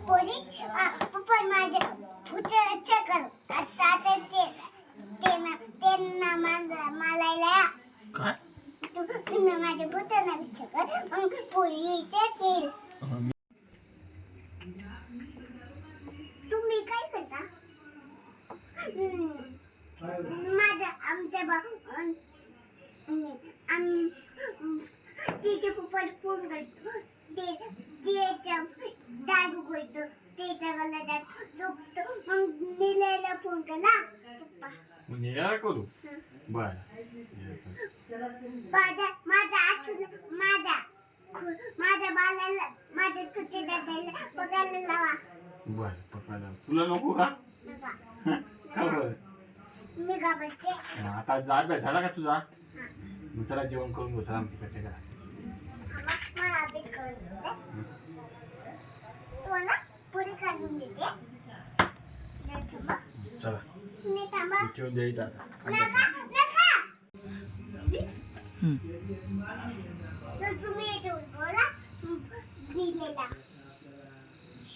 Police पप्पा माझे पुढचं चक्कर आता ते ना मला काय तुम्ही माझे पुढचं ना चक्कर मग पोलीसचे तेल तुम्ही काय करता माझ्या आमच्या तिचे पप्पाला फोन करतो त्याच्या दादू करतो त्याच्या गळ्यात झोपतो मग निलेला फोन केला पप्पा निघाला करू बर माझ्या बालाला माझ्या तुझे दादाला पगायला लावा बर पप्पाला तुला नको का का बरं मी घाबरते आता अभ्यास झाला का तुझा मग चला जेवण करून घेऊ चला तिकडच्या घरा मला अभ्यास करून दे तू ना पुरी काढून देते चला मी थांबा ठेवून द्यायचं आता नका तर तुम्ही येतो बोला निलेला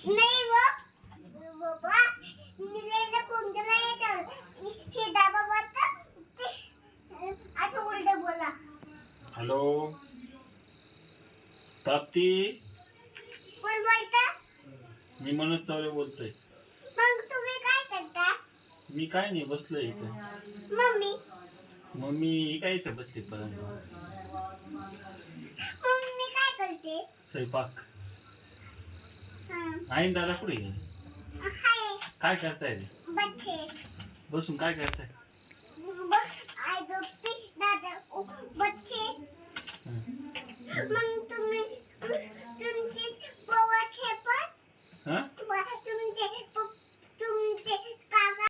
नाही बाबा निलेला फोन केला येतो हे दाबा बोलता ते असं उलट बोला हॅलो प्राप्ती कोण बोलता मी मनोज चौरे बोलतोय मग तुम्ही काय करता मी काय नाही बसलोय इथं मम्मी मम्मी काय इथं बसली पर्यंत मम्मी काय करते स्वयंपाक हां आई दादा कुठे गेले हाय काय करताय रे बच्चे बसून काय करताय आई गप्पी दादा बच्चे हं. मग तुम्ही तुमचे पवार खेपत हं? तुमचे